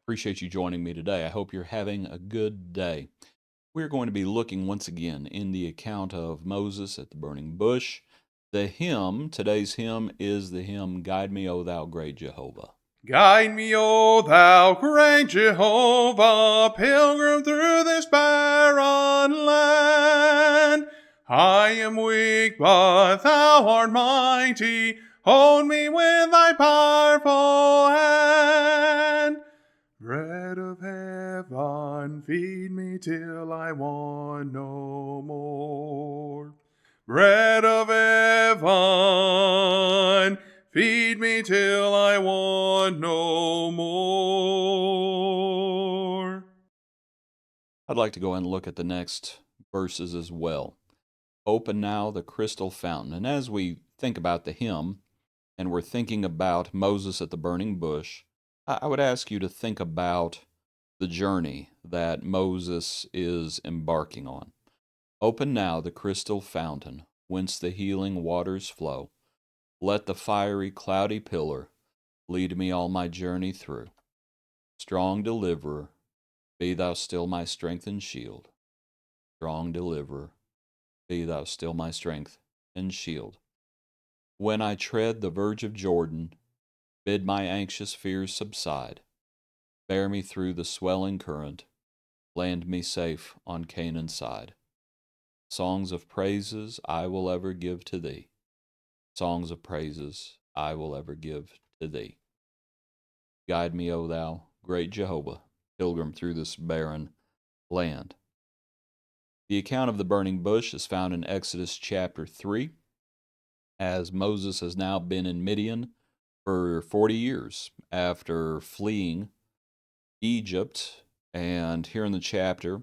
appreciate you joining me today. I hope you're having a good day. We're going to be looking once again in the account of Moses at the burning bush. Today's hymn is the hymn, Guide Me, O Thou Great Jehovah. Guide me, O thou great Jehovah, pilgrim through this barren land. I am weak, but thou art mighty. Hold me with thy powerful hand. Bread of heaven, feed me till I want no more. Bread of heaven, feed me till I want no more. I'd like to go and look at the next verses as well. Open now the crystal fountain. And as we think about the hymn, and we're thinking about Moses at the burning bush, I would ask you to think about the journey that Moses is embarking on. Open now the crystal fountain, whence the healing waters flow. Let the fiery, cloudy pillar lead me all my journey through. Strong deliverer, be thou still my strength and shield. Strong deliverer, be thou still my strength and shield. When I tread the verge of Jordan, bid my anxious fears subside. Bear me through the swelling current, land me safe on Canaan's side. Songs of praises I will ever give to thee. Songs of praises I will ever give to thee. Guide me, O thou great Jehovah, pilgrim through this barren land. The account of the burning bush is found in Exodus chapter 3, as Moses has now been in Midian for 40 years after fleeing Egypt. And here in the chapter,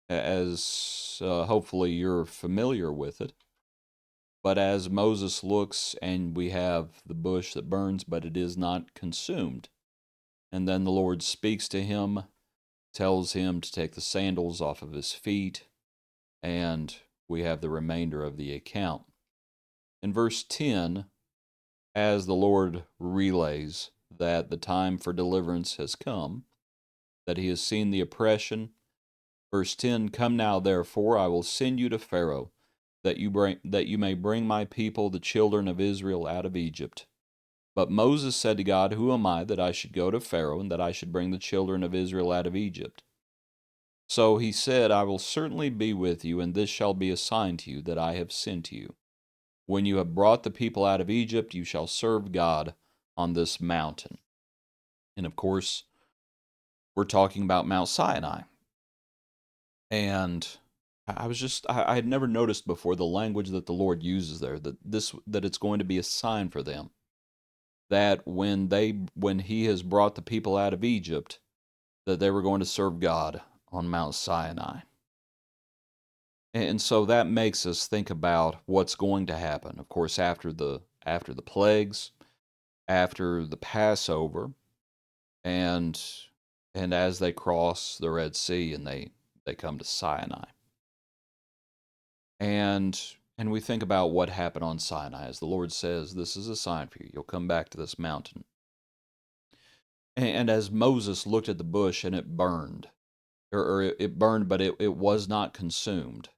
as hopefully you're familiar with it, but as Moses looks, and we have the bush that burns, but it is not consumed. And then the Lord speaks to him, tells him to take the sandals off of his feet, and we have the remainder of the account. In verse 10, as the Lord relays that the time for deliverance has come, that he has seen the oppression. Verse 10, Come now, therefore, I will send you to Pharaoh, that you may bring my people, the children of Israel, out of Egypt. But Moses said to God, Who am I that I should go to Pharaoh, and that I should bring the children of Israel out of Egypt? So he said, I will certainly be with you, and this shall be a sign to you that I have sent you. When you have brought the people out of Egypt, you shall serve God on this mountain. And of course, we're talking about Mount Sinai. And I had never noticed before the language that the Lord uses there, that it's going to be a sign for them. That when he has brought the people out of Egypt, that they were going to serve God on Mount Sinai. And so that makes us think about what's going to happen. Of course, after the plagues, after the Passover, and as they cross the Red Sea and they come to Sinai. And we think about what happened on Sinai, as the Lord says, this is a sign for you. You'll come back to this mountain. And as Moses looked at the bush and it burned, or it burned, but it was not consumed.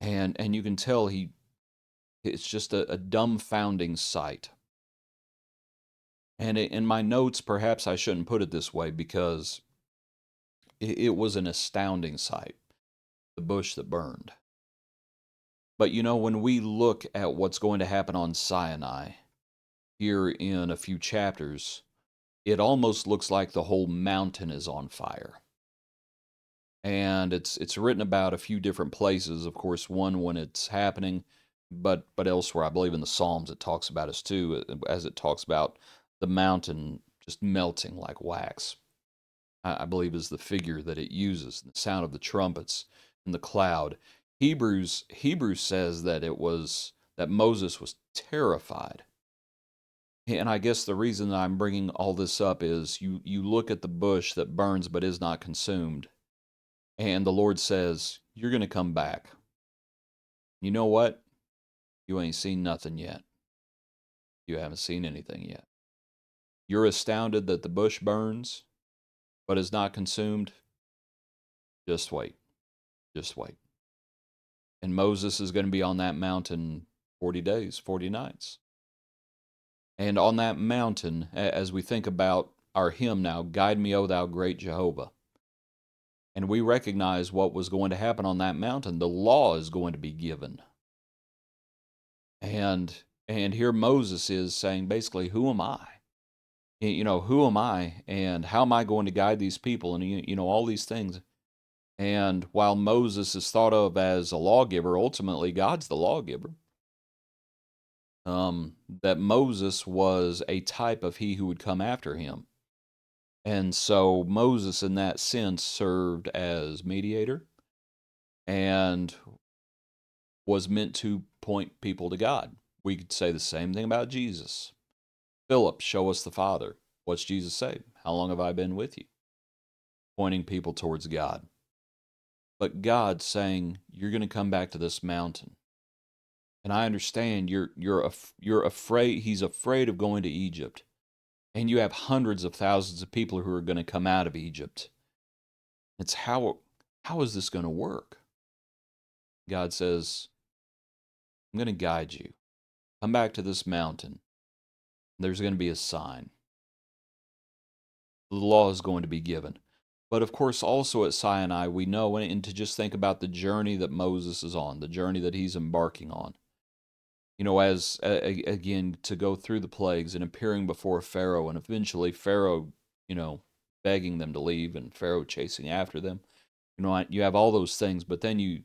And you can tell it's just a dumbfounding sight. And in my notes, perhaps I shouldn't put it this way, because it was an astounding sight, the bush that burned. But when we look at what's going to happen on Sinai here in a few chapters, it almost looks like the whole mountain is on fire. And it's written about a few different places, of course, one when it's happening, but elsewhere, I believe in the Psalms it talks about us too, as it talks about the mountain just melting like wax. I believe is the figure that it uses, the sound of the trumpets and the cloud. Hebrews says that that Moses was terrified. And I guess the reason that I'm bringing all this up is you look at the bush that burns but is not consumed, and the Lord says, you're going to come back. You know what? You ain't seen nothing yet. You haven't seen anything yet. You're astounded that the bush burns, but is not consumed, just wait. Just wait. And Moses is going to be on that mountain 40 days, 40 nights. And on that mountain, as we think about our hymn now, Guide Me, O Thou Great Jehovah, and we recognize what was going to happen on that mountain, the law is going to be given. And here Moses is saying basically, who am I? Who am I and how am I going to guide these people and all these things. And while Moses is thought of as a lawgiver, ultimately God's the lawgiver. That Moses was a type of he who would come after him. And so Moses, in that sense, served as mediator and was meant to point people to God. We could say the same thing about Jesus. Philip, show us the Father. What's Jesus say? How long have I been with you? Pointing people towards God. But God saying, you're going to come back to this mountain. And I understand you're afraid. He's afraid of going to Egypt. And you have hundreds of thousands of people who are going to come out of Egypt. It's how is this going to work? God says, I'm going to guide you. Come back to this mountain. There's going to be a sign. The law is going to be given. But of course, also at Sinai, we know, and to just think about the journey that Moses is on, the journey that he's embarking on. As again, to go through the plagues and appearing before Pharaoh, and eventually Pharaoh, begging them to leave, and Pharaoh chasing after them. You have all those things, but then you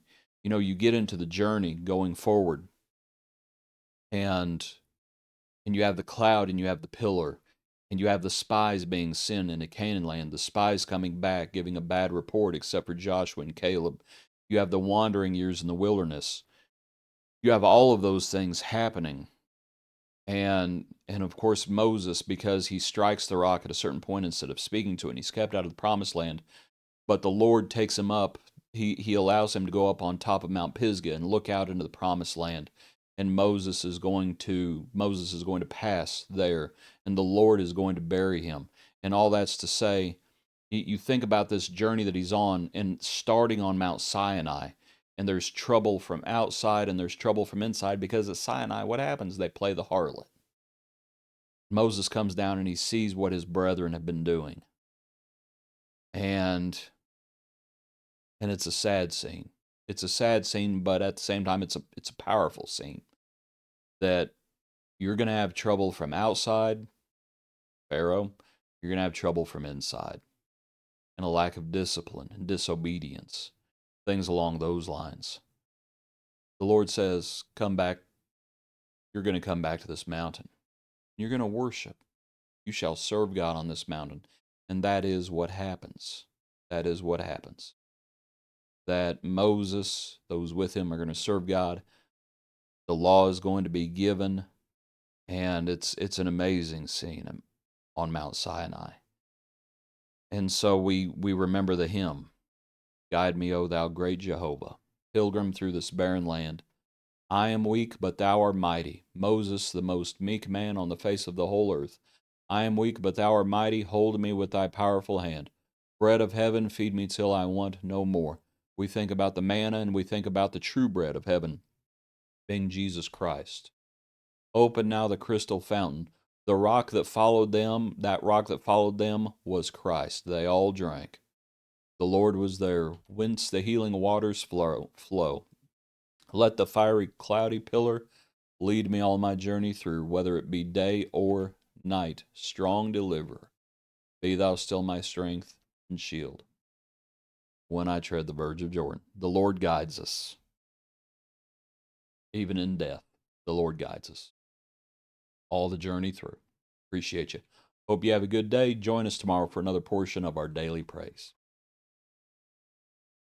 get into the journey going forward, and you have the cloud, and you have the pillar, and you have the spies being sent into Canaan land, the spies coming back, giving a bad report, except for Joshua and Caleb. You have the wandering years in the wilderness. You have all of those things happening. And of course Moses, because he strikes the rock at a certain point instead of speaking to it, and he's kept out of the promised land. But the Lord takes him up. He allows him to go up on top of Mount Pisgah and look out into the promised land. And Moses is going to pass there, and the Lord is going to bury him. And all that's to say, you think about this journey that he's on, and starting on Mount Sinai, and there's trouble from outside and there's trouble from inside, because at Sinai, what happens? They play the harlot. Moses comes down and he sees what his brethren have been doing. And it's a sad scene. It's a sad scene, but at the same time, it's a powerful scene. That you're going to have trouble from outside, Pharaoh. You're going to have trouble from inside. And a lack of discipline and disobedience. Things along those lines. The Lord says, come back. You're going to come back to this mountain. You're going to worship. You shall serve God on this mountain. And that is what happens. That is what happens. That Moses, those with him, are going to serve God. The law is going to be given. And it's an amazing scene on Mount Sinai. And so we remember the hymn, Guide me, O thou great Jehovah, pilgrim through this barren land. I am weak, but thou art mighty. Moses, the most meek man on the face of the whole earth. I am weak, but thou art mighty. Hold me with thy powerful hand. Bread of heaven, feed me till I want no more. We think about the manna, and we think about the true bread of heaven, being Jesus Christ. Open now the crystal fountain. The rock that followed them, that rock that followed them was Christ. They all drank. The Lord was there, whence the healing waters flow. Let the fiery, cloudy pillar lead me all my journey through, whether it be day or night. Strong deliverer, be thou still my strength and shield. When I tread the verge of Jordan, the Lord guides us. Even in death, the Lord guides us. All the journey through. Appreciate you. Hope you have a good day. Join us tomorrow for another portion of our daily praise.